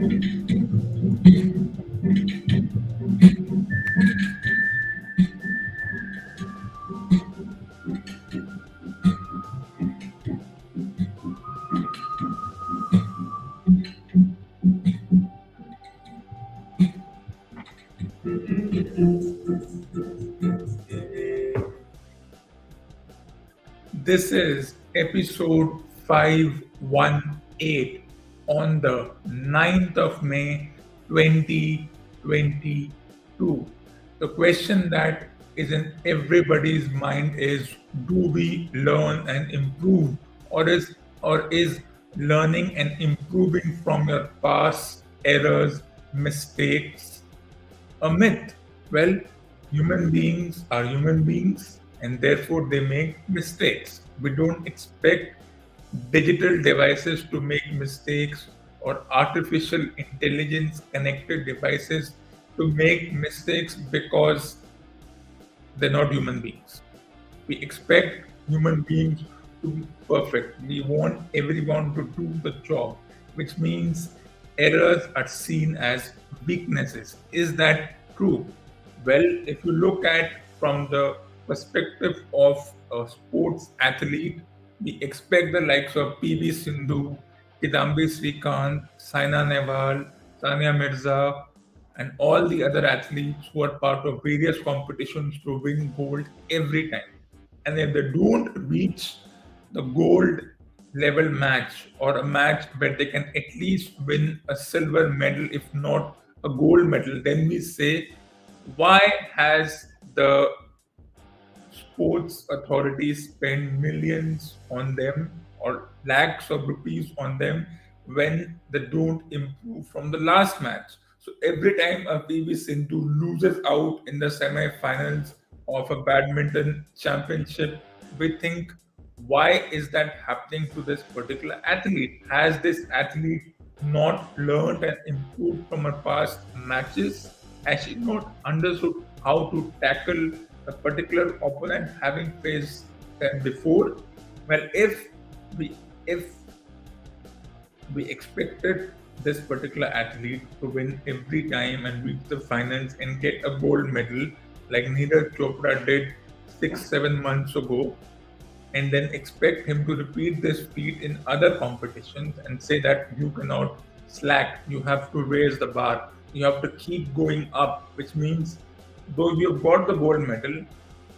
This is episode 518 on the 9th of May 2022. The question that is in everybody's mind is, do we learn and improve, or is learning and improving from your past errors, mistakes a myth? Well, human beings are human beings and therefore they make mistakes. We don't expect digital devices to make mistakes or artificial intelligence connected devices to make mistakes because they're not human beings. We expect human beings to be perfect. We want everyone to do the job, which means errors are seen as weaknesses. Is that true? Well, if you look at from the perspective of a sports athlete, we expect the likes of PV Sindhu, Kidambi Srikanth, Saina Nehwal, Sania Mirza, and all the other athletes who are part of various competitions to win gold every time. And if they don't reach the gold level match or a match where they can at least win a silver medal, if not a gold medal, then we say, why has the sports authorities spend millions on them or lakhs of rupees on them when they don't improve from the last match? So every time a PV Sindhu loses out in the semi-finals of a badminton championship, we think, why is that happening to this particular athlete? Has this athlete not learned and improved from her past matches? Has she not understood how to tackle a particular opponent having faced them before? Well, if we expected this particular athlete to win every time and reach the finals and get a gold medal like Neeraj Chopra did 6 7 months ago, and then expect him to repeat this feat in other competitions and say that you cannot slack, you have to raise the bar, you have to keep going up, which means though you've got the gold medal,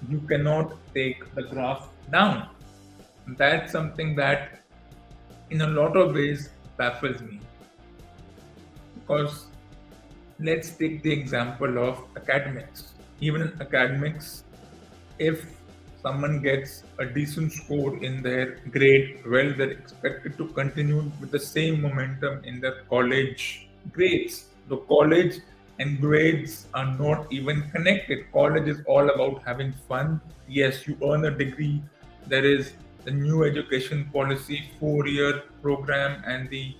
you cannot take the graph down. That's something that, in a lot of ways, baffles me. Because let's take the example of academics. Even in academics, if someone gets a decent score in their grade, well, they're expected to continue with the same momentum in their college grades. The college and grades are not even connected. College is all about having fun. Yes, you earn a degree. There is the new education policy 4-year program and the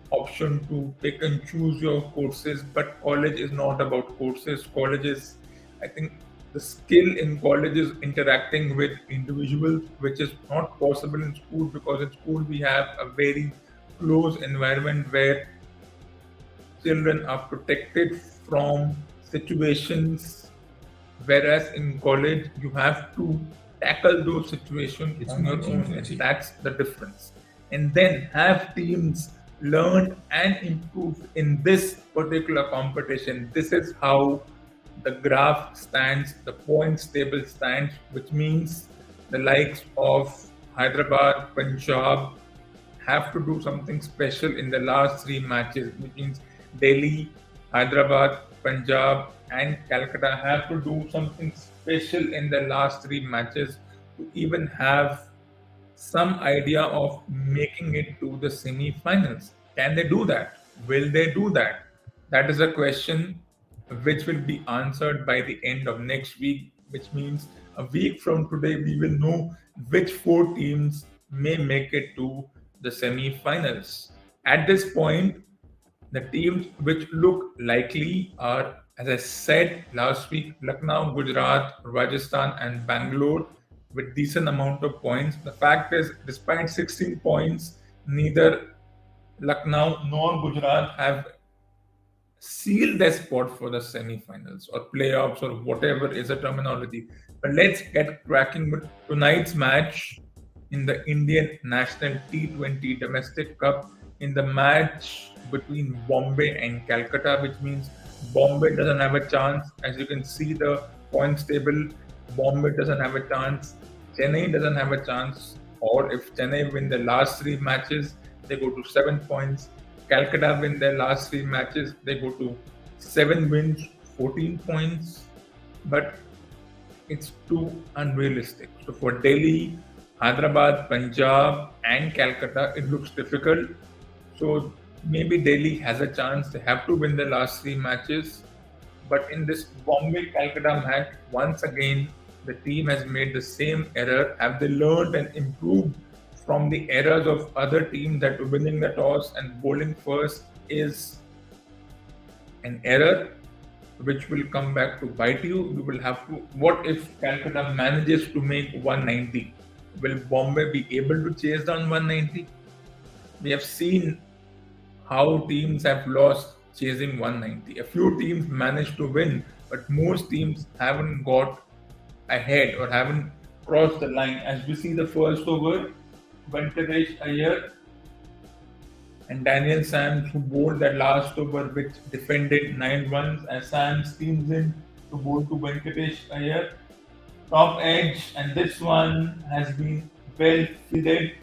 option to pick and choose your courses, but college is not about courses. College is, I think, the skill in college is interacting with individuals, which is not possible in school, because in school we have a very close environment where children are protected from situations, whereas in college you have to tackle those situations on your own. And that's the difference. And then have teams learned and improved in this particular competition. This is how the graph stands, the points table stands, which means the likes of Hyderabad, Punjab have to do something special in the last 3 matches, which means Delhi, Hyderabad, Punjab, and Calcutta have to do something special in the last 3 matches to even have some idea of making it to the semi-finals. Can they do that? Will they do that? That is a question which will be answered by the end of next week, which means a week from today, we will know which 4 teams may make it to the semi-finals. At this point, the teams which look likely are, as I said last week, Lucknow, Gujarat, Rajasthan, and Bangalore with decent amount of points. The fact is, despite 16 points, neither Lucknow nor Gujarat have seal their spot for the semi-finals or playoffs or whatever is a terminology. But let's get cracking with tonight's match in the Indian National T20 Domestic Cup, in the match between Bombay and Calcutta, which means Bombay doesn't have a chance. As you can see the points table, Bombay doesn't have a chance. Chennai doesn't have a chance. Or if Chennai win the last three matches, they go to 7 points. Calcutta win their last three matches, they go to 7 wins, 14 points. But it's too unrealistic. So for Delhi, Hyderabad, Punjab, and Calcutta, it looks difficult. So maybe Delhi has a chance. They have to win the last three matches. But in this Bombay Calcutta match, once again, the team has made the same error. Have they learned and improved from the errors of other teams that winning the toss and bowling first is an error which will come back to bite you? You will have to. What if Calcutta manages to make 190? Will Bombay be able to chase down 190? We have seen how teams have lost chasing 190. A few teams managed to win, but most teams haven't got ahead or haven't crossed the line. As we see the first over, Venkatesh Iyer and Daniel Sams, who bowled that last over, which defended 9 runs, as Sams steams in to bowl to Venkatesh Iyer. Top edge, and this one has been well fielded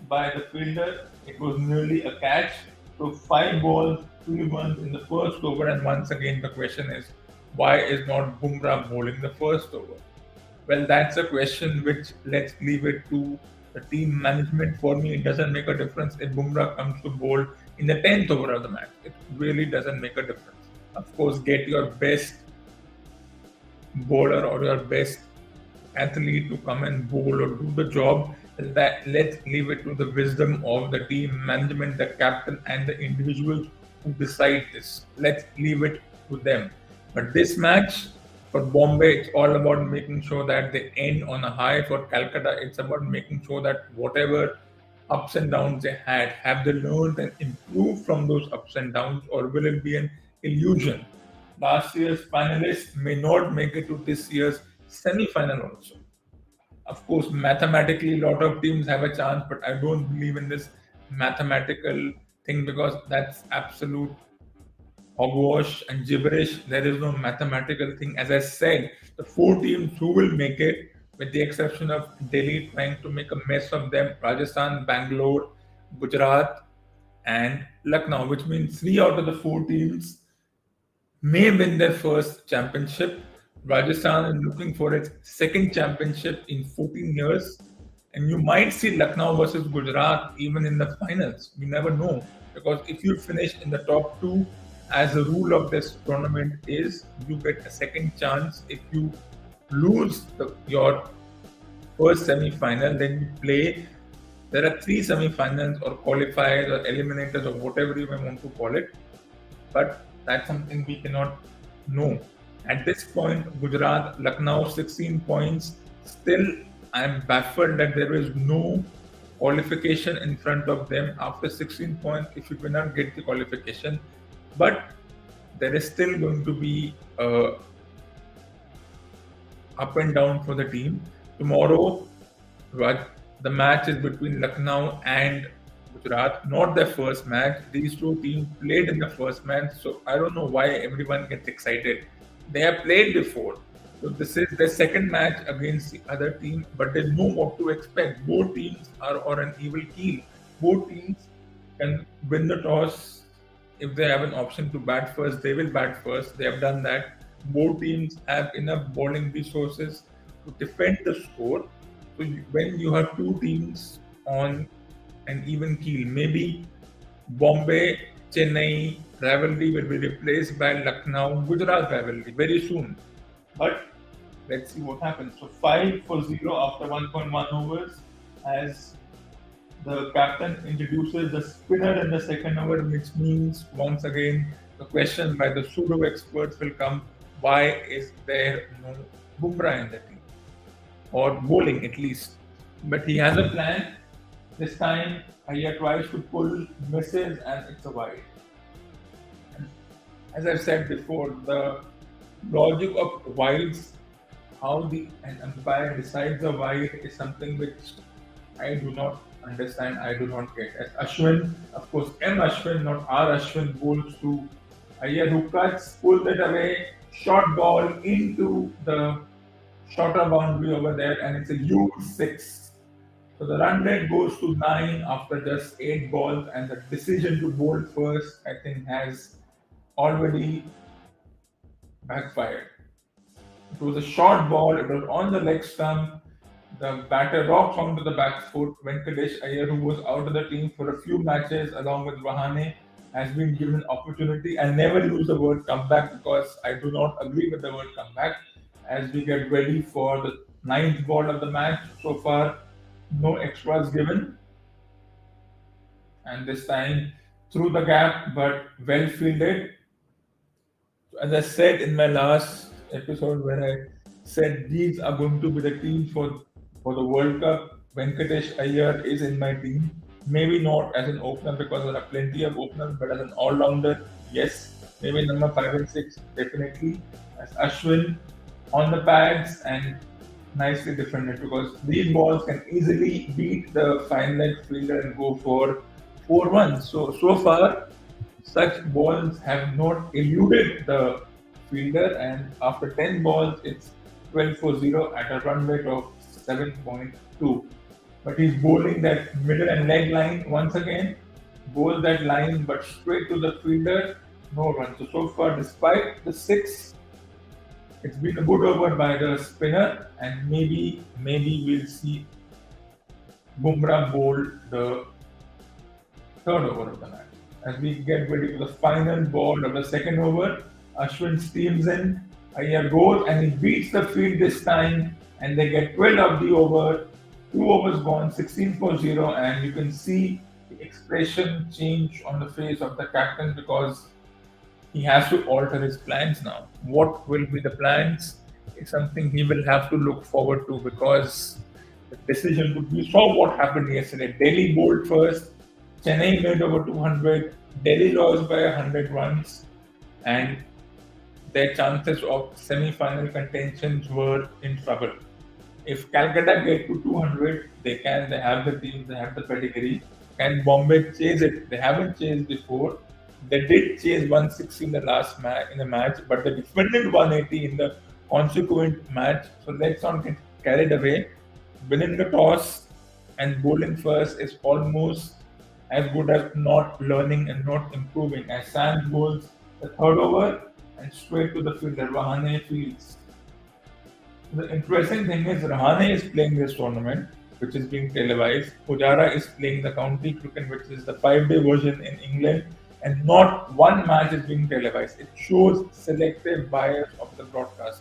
by the fielder. It was nearly a catch. So 5 balls, 3 runs in the first over, and once again the question is, why is not Bumrah bowling the first over? Well, that's a question which let's leave it to the team management. For me, it doesn't make a difference if Bumrah comes to bowl in the 10th over of the match. It really doesn't make a difference. Of course, get your best bowler or your best athlete to come and bowl or do the job. That let's leave it to the wisdom of the team management, the captain, and the individuals who decide this. Let's leave it to them. But this match for Bombay, it's all about making sure that they end on a high. For Calcutta, it's about making sure that whatever ups and downs they had, have they learned and improved from those ups and downs, or will it be an illusion? Last year's finalists may not make it to this year's semi-final also. Of course, mathematically, a lot of teams have a chance, but I don't believe in this mathematical thing because that's absolute hogwash and gibberish. There is no mathematical thing. As I said, the 4 teams who will make it, with the exception of Delhi trying to make a mess of them, Rajasthan, Bangalore, Gujarat, and Lucknow, which means 3 out of the 4 teams may win their first championship. Rajasthan is looking for its second championship in 14 years. And you might see Lucknow versus Gujarat even in the finals. You never know. Because if you finish in the top 2, as the rule of this tournament is, you get a second chance. If you lose your first semi-final, then you play. There are 3 semi-finals or qualifiers or eliminators or whatever you may want to call it. But that's something we cannot know. At this point, Gujarat, Lucknow, 16 points. Still, I'm baffled that there is no qualification in front of them after 16 points if you cannot get the qualification. But there is still going to be up and down for the team. Tomorrow, the match is between Lucknow and Gujarat, not their first match. These 2 teams played in the first match, so I don't know why everyone gets excited. They have played before. So this is their second match against the other team, but they know what to expect. Both teams are on an even keel. Both teams can win the toss. If they have an option to bat first, they will bat first. They have done that. Both teams have enough bowling resources to defend the score. So when you have 2 teams on an even keel, maybe Bombay Chennai rivalry will be replaced by Lucknow Gujarat rivalry very soon. But let's see what happens. So 5 for 0 after 1.1 overs, as the captain introduces the spinner in the second over, which means once again the question by the pseudo experts will come: why is there no Bumrah in the team, or bowling at least? But he has a plan. This time, Iyer tries to pull, misses, and it's a wide. And As I've said before, the logic of wides, how the an umpire decides a wide is something which I do not understand, I do not get. As Ashwin, of course, M. Ashwin, not R. Ashwin, bowls to Iyer, who cuts, pulls it away, short ball into the shorter boundary over there, and it's a huge six. So the run rate goes to 9 after just 8 balls, and the decision to bowl first, I think, has already backfired. It was a short ball, it was on the leg stump. The batter rocks onto the back foot. Venkatesh Iyer, who was out of the team for a few matches along with Rahane, has been given opportunity. I never use the word comeback because I do not agree with the word comeback. As we get ready for the ninth ball of the match, so far no extras given, and this time through the gap but well fielded. As I said in my last episode, where I said these are going to be the teams for the World Cup, Venkatesh Iyer is in my team. Maybe not as an opener because there are plenty of openers, but as an all-rounder, yes. Maybe number 5 and 6, definitely. As Ashwin on the pads and nicely defended because these balls can easily beat the fine leg fielder and go for 4 runs. So far, such balls have not eluded the fielder, and after 10 balls, it's 12 for 0 at a run rate of 7.2. But he's bowling that middle and leg line once again, bowls that line but straight to the fielder, no run. So far, despite the 6, it's been a good over by the spinner, and maybe we'll see Bumrah bowl the third over of the match. As we get ready for the final ball of the second over, Ashwin steams in, Iyer goes and he beats the field this time, and they get 12 of the over, 2 overs gone, 16 for 0, and you can see the expression change on the face of the captain because he has to alter his plans now. What will be the plans is something he will have to look forward to because the decision would be. We saw what happened yesterday. Delhi bowled first, Chennai made over 200, Delhi lost by 100 runs, and their chances of semi-final contentions were in trouble. If Calcutta get to 200, they can. They have the team. They have the pedigree. Can Bombay chase it? They haven't chased before. They did chase 160 in the last match in the match, but they defended 180 in the consequent match. So let's not get carried away. Winning the toss and bowling first is almost as good as not learning and not improving. As Sands bowls the third over and straight to the fielder, Rahane fields. The interesting thing is Rahane is playing this tournament, which is being televised. Pujara is playing the county cricket, which is the 5-day version in England, and not one match is being televised. It shows selective bias of the broadcasters.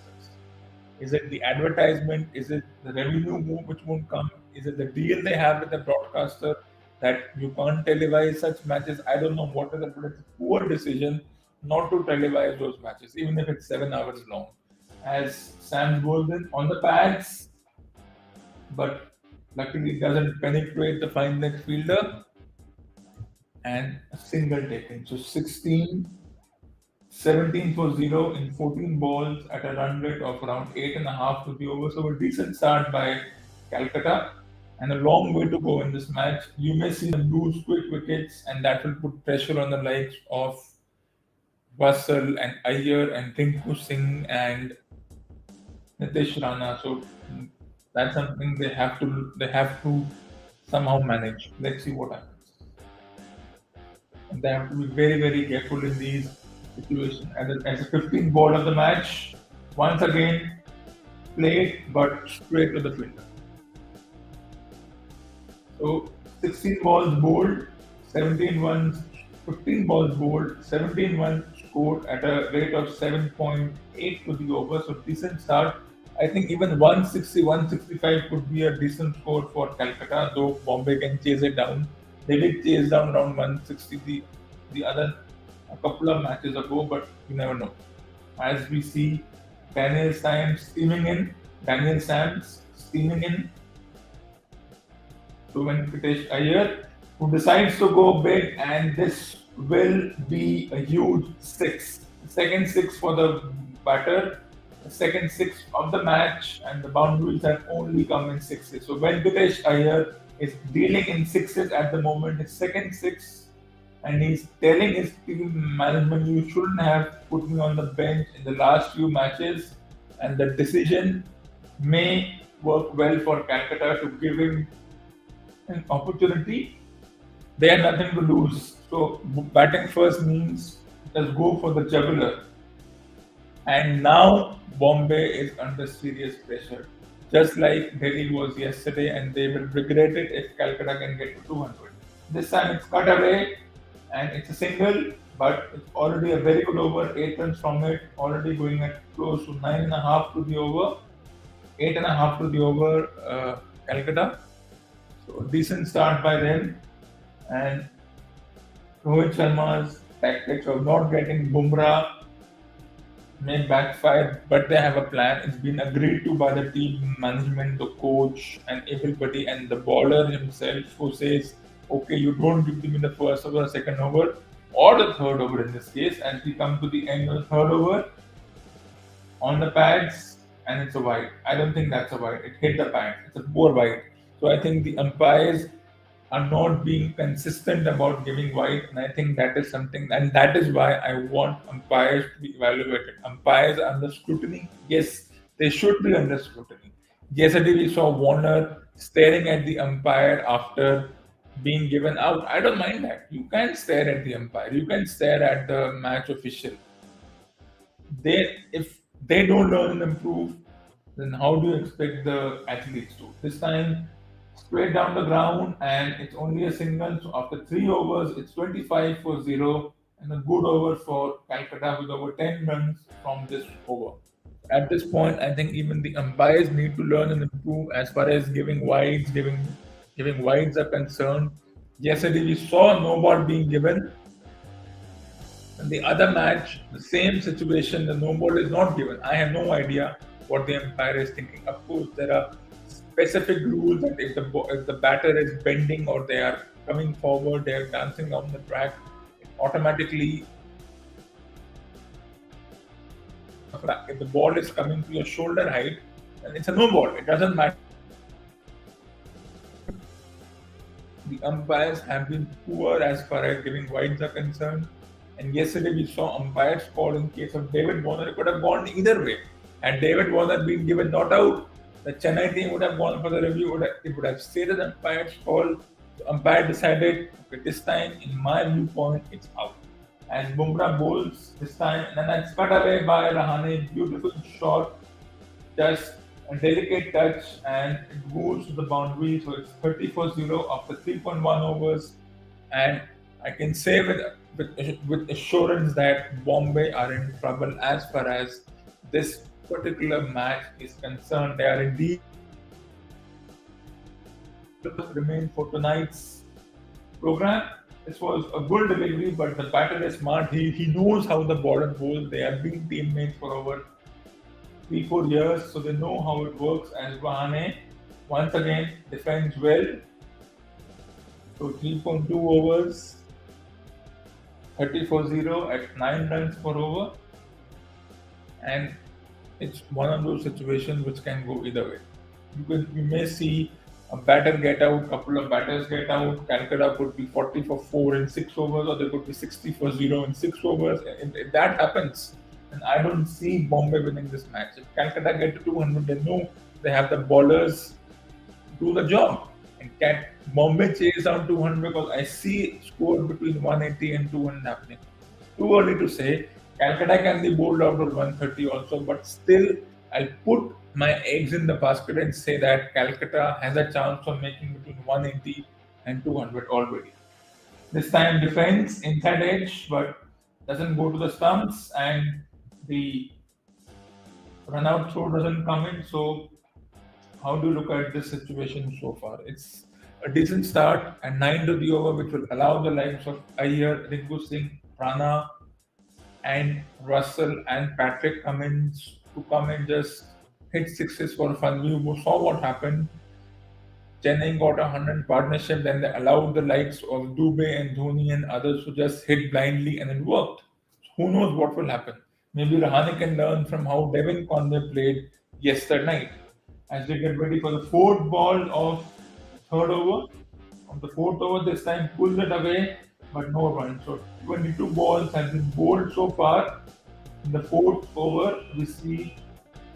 Is it the advertisement? Is it the revenue move which won't come? Is it the deal they have with the broadcaster that you can't televise such matches? I don't know what is it, but it's a poor decision not to televise those matches, even if it's 7 hours long. As Sam Golden on the pads, but luckily doesn't penetrate the fine leg fielder, and a single taken. So 16, 17 for 0 in 14 balls at a run rate of around 8.5 to the over. So a decent start by Calcutta and a long way to go in this match. You may see them lose quick wickets, and that will put pressure on the likes of Russell and Iyer and Tinku Singh and Nitish Rana. So that's something they have to somehow manage. Let's see what happens. And they have to be very careful in these situations. As a 15th ball of the match, once again played but straight to the fielder. So 16 balls bowled, 17 runs, 15 balls bowled, 17 runs scored at a rate of 7.8 to the over. So decent start. I think even 160, 165 could be a decent score for Calcutta, though Bombay can chase it down. They did chase down around 160 the other a couple of matches ago, but you never know. As we see Daniel Sams steaming in to Venkatesh Iyer, who decides to go big, and this will be a huge 6. second six for the batter, the second six of the match, and the boundaries have only come in sixes. So Venkatesh Iyer is dealing in sixes at the moment, his second six, and he's telling his team management, "You shouldn't have put me on the bench in the last few matches," and the decision may work well for Calcutta to give him an opportunity. They have nothing to lose. So batting first means just go for the jugular. And now Bombay is under serious pressure, just like Delhi was yesterday, and they will regret it if Calcutta can get to 200. This time it's cut away and it's a single, but it's already a very good over, 8 runs from it, already going at close to 9.5 to the over, 8.5 to the over, Calcutta. So decent start by them. And Rohit Sharma's tactics of not getting Bumrah may backfire, but they have a plan. It's been agreed to by the team management, the coach, and everybody, and the bowler himself, who says, "Okay, you don't give them in the first over, second over, or the third over in this case." As we come to the end of the third over, on the pads, and it's a wide. I don't think that's a wide. It hit the pad. It's a poor wide. So I think the umpires are not being consistent about giving wide, and I think that is something, and that is why I want umpires to be evaluated. Umpires are under scrutiny. Yes, they should be under scrutiny. Yesterday we saw Warner staring at the umpire after being given out. I don't mind that. You can stare at the umpire. You can stare at the match official. If they don't learn and improve, then how do you expect the athletes to? This time, straight down the ground, and it's only a single. So after 3 overs, it's 25 for 0, and a good over for Calcutta with over 10 runs from this over. At this point, I think even the umpires need to learn and improve as far as giving wides are concerned. Yesterday we saw no ball being given. In the other match, the same situation, the no ball is not given. I have no idea what the umpire is thinking. Of course, there are specific rules that if the batter is bending or they are coming forward, they are dancing down the track, it automatically, if the ball is coming to your shoulder height, then it's a no ball. It doesn't matter. The umpires have been poor as far as giving wides are concerned. And yesterday we saw umpires call in case of David Warner. It could have gone either way. Had David Warner been given not out, the Chennai team would have gone for the review. It would have stayed at the umpire's call. The umpire decided, okay, this time, in my viewpoint, it's out. And Bumrah bowls this time, and then it's cut away by Rahane. Beautiful shot, just a delicate touch, and it goes to the boundary. So it's 30 for 0 after 3.1 overs. And I can say with assurance that Bombay are in trouble as far as this particular match is concerned. They are indeed remain for tonight's program. This was a good delivery, but the batter is smart. He knows how the bowler bowls. They have been teammates for over 3-4 years, so they know how it works. And Rahane once again defends well. So 3.2 overs, 30 for 0 at 9 runs per over. And it's one of those situations which can go either way. You may see a batter get out, couple of batters get out. Calcutta could be 40 for 4 in 6 overs, or they could be 60 for 0 in 6 overs. If that happens, then I don't see Bombay winning this match. If Calcutta get to 200, they know they have the bowlers do the job. And can Bombay chase down 200? Because I see score between 180 and 200 happening. Too early to say. Calcutta can be bowled out of 130 also, but still, I'll put my eggs in the basket and say that Calcutta has a chance of making between 180 and 200 already. This time defense inside edge, but doesn't go to the stumps, and the run out throw doesn't come in. So, how do you look at this situation so far? It's a decent start and 9 to the over, which will allow the likes of Iyer, Rinku Singh, Rana, and Russell and Patrick Cummins to come and just hit sixes for fun. We saw what happened. Chennai got a 100 partnership, then they allowed the likes of Dubey and Dhoni and others to just hit blindly, and it worked. Who knows what will happen? Maybe Rahane can learn from how Devin Conway played yesterday night. As they get ready for the fourth ball of third over. On the fourth over, this time pulled it away, but no run. So 22 balls have been bowled so far. In the fourth over, we see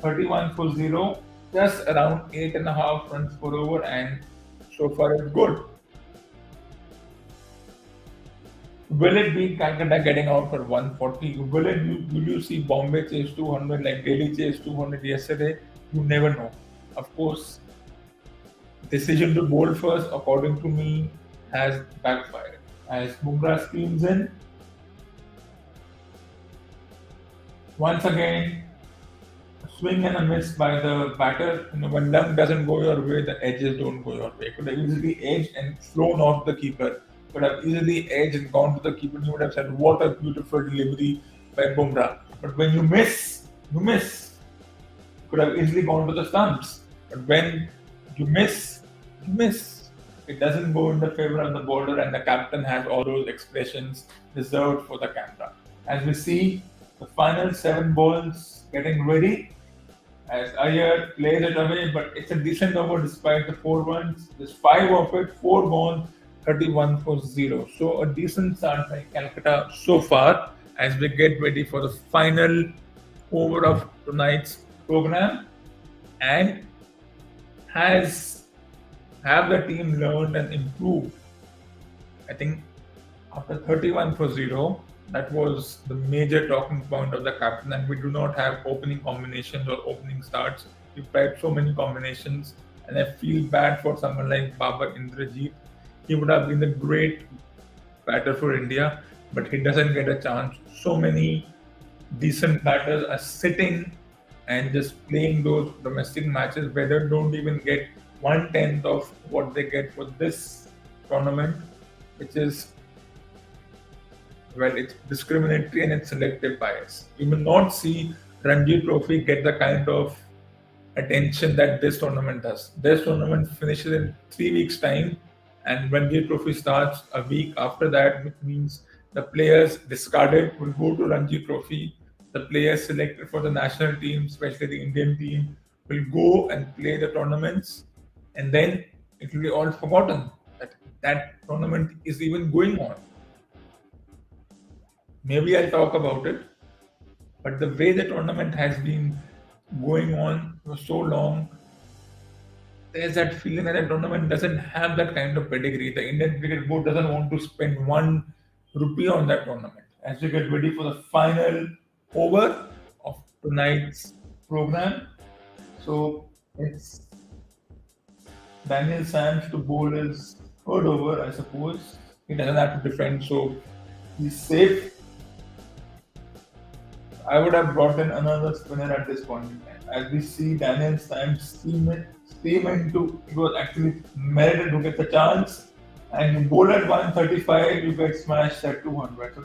31 for 0, just around 8.5 runs per over, and so far it's good. Will it be Calcutta getting out for 140? Will you see Bombay chase 200 like Delhi chased 200 yesterday? You never know. Of course, decision to bowl first, according to me, has backfired. As Bumrah steams in, once again, a swing and a miss by the batter. When luck doesn't go your way, the edges don't go your way. Could have easily edged and thrown off the keeper. Could have easily edged and gone to the keeper. You would have said, "What a beautiful delivery by Bumrah." But when you miss, you miss. Could have easily gone to the stumps. But when you miss, you miss. It doesn't go in the favor of the bowler, and the captain has all those expressions reserved for the camera. As we see, the final 7 balls getting ready. As Iyer plays it away, but it's a decent over despite the 4 runs. There's 5 of it, 4 gone, 31 for 0. So a decent start by Calcutta so far as we get ready for the final over of tonight's program. And have the team learned and improved? I think after 31 for 0, that was the major talking point of the captain, and we do not have opening combinations or opening starts. We've tried so many combinations, and I feel bad for someone like Babar Indrajit. He would have been a great batter for India, but he doesn't get a chance. So many decent batters are sitting and just playing those domestic matches where they don't even get 1/10 of what they get for this tournament, which is, well, it's discriminatory and it's selective bias. You will not see Ranji Trophy get the kind of attention that this tournament does. This tournament finishes in 3 weeks' time, and Ranji Trophy starts a week after that, which means the players discarded will go to Ranji Trophy. The players selected for the national team, especially the Indian team, will go and play the tournaments, and then it will be all forgotten that that tournament is even going on. Maybe I'll talk about it, but the way the tournament has been going on for so long, there's that feeling that the tournament doesn't have that kind of pedigree. The Indian Cricket Board doesn't want to spend 1 rupee on that tournament. As we get ready for the final over of tonight's program, so it's Daniel Sams to bowl his third over, I suppose. He doesn't have to defend, so he's safe. I would have brought in another spinner at this point in time. As we see Daniel Sams steam into, it was actually merited to get the chance. And you bowl at 135, you get smashed at 200. So,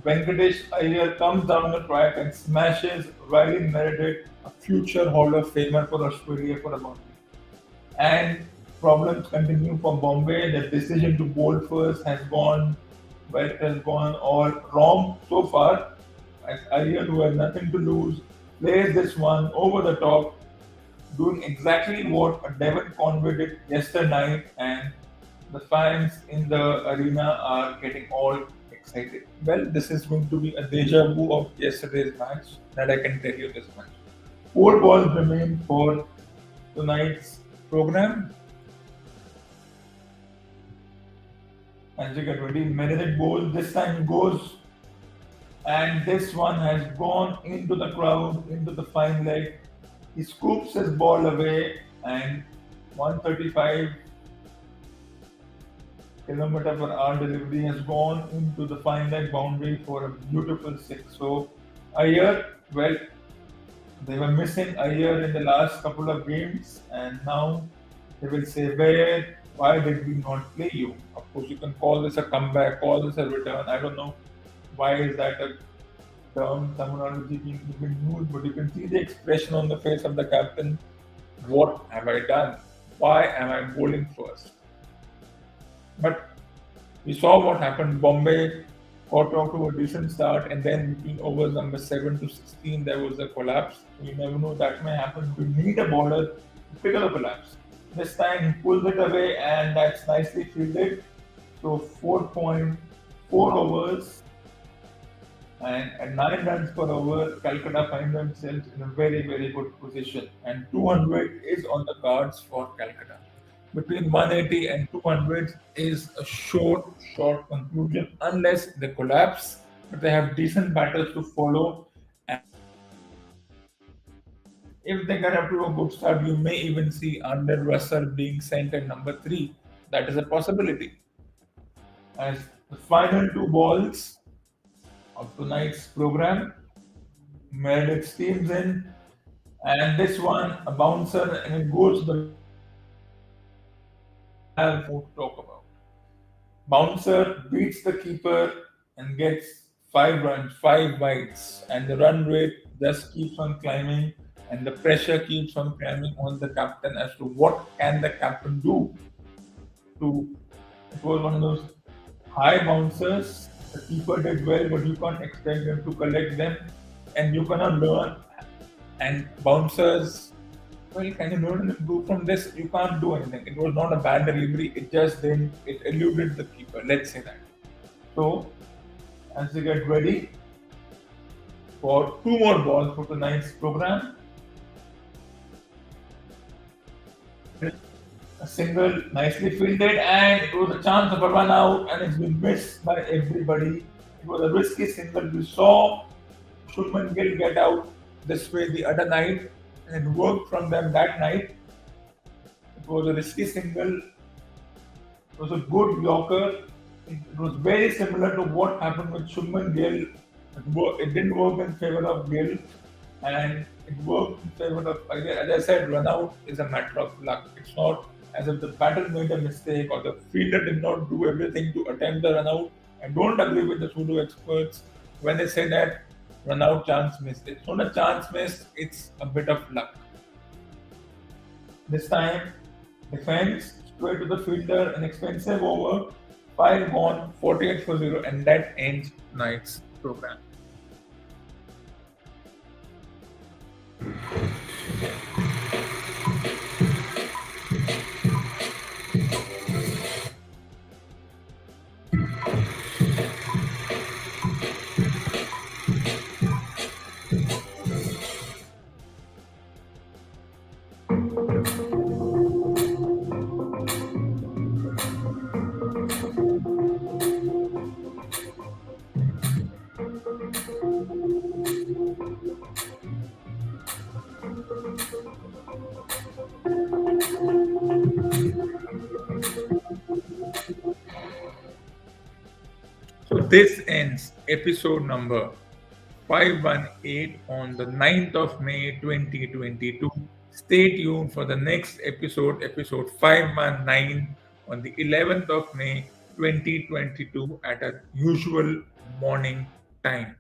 Venkatesh Iyer comes down the track and smashes Riley Meredith, a future Hall of Famer for Australia, for a boundary. And problems continue for Bombay. The decision to bowl first has gone, well, it has gone all wrong so far. As Iyer, who has nothing to lose, plays this one over the top, doing exactly what Devon Conway did yesterday night, and the fans in the arena are getting all excited. Well, this is going to be a deja vu of yesterday's match, that I can tell you this much. 4 balls remain for tonight's program. As you get ready, Meredith bowls. This time goes, and this one has gone into the crowd, into the fine leg. He scoops his ball away, and 135 kilometer per hour delivery has gone into the fine leg boundary for a beautiful 6. So Iyer, well, they were missing Iyer in the last couple of games, and now they will say, why did we not play you? Of course, you can call this a comeback, call this a return. I don't know why is that a term, terminology being used, but you can see the expression on the face of the captain. What have I done? Why am I bowling first? But we saw what happened. Bombay got off to a decent start, and then between overs number 7 to 16, there was a collapse. You never know, that may happen. We need a bowler to pick up the collapse. This time he pulls it away, and that's nicely fielded. So 4.4 overs and at 9 runs per over, Calcutta find themselves in a very, very good position. And 200 is on the cards for Calcutta. Between 180 and 200 is a short conclusion unless they collapse. But they have decent batters to follow. And if they get up to a good start, you may even see Andre Russell being sent at number 3. That is a possibility. As the final two balls of tonight's program, Meredith steams in, and this one a bouncer, and it goes to the have more to talk about. Bouncer beats the keeper and gets 5 runs, 5 wides, and the run rate just keeps on climbing, and the pressure keeps on climbing on the captain as to what can the captain do to. It was one of those high bouncers. The keeper did well, but you can't expect them to collect them, and you cannot learn. And bouncers, well, can you learn and improve from this? You can't do anything. It was not a bad delivery. It just didn't. It eluded the keeper. Let's say that. So, as we get ready for two more balls for tonight's program, a single nicely fielded, and it was a chance of a run out, and it's been missed by everybody. It was a risky single. We saw Shubman Gill get out this way the other night, and it worked from them that night. It was a risky single. It was a good Yorker. It was very similar to what happened with Shubman Gill. It didn't work in favor of Gill, and it worked in favor of, as I said, run out is a matter of luck. It's not as if the batter made a mistake or the fielder did not do everything to attempt the run out. I don't agree with the pseudo experts when they say that run out chance missed. It's not a chance missed, it's a bit of luck. This time, defense straight to the fielder, an expensive over, 5 gone, 48 for 0, and that ends tonight's program. So this ends episode number 518 on the 9th of May 2022. Stay tuned for the next episode, episode 519 on the 11th of May 2022 at a usual morning time.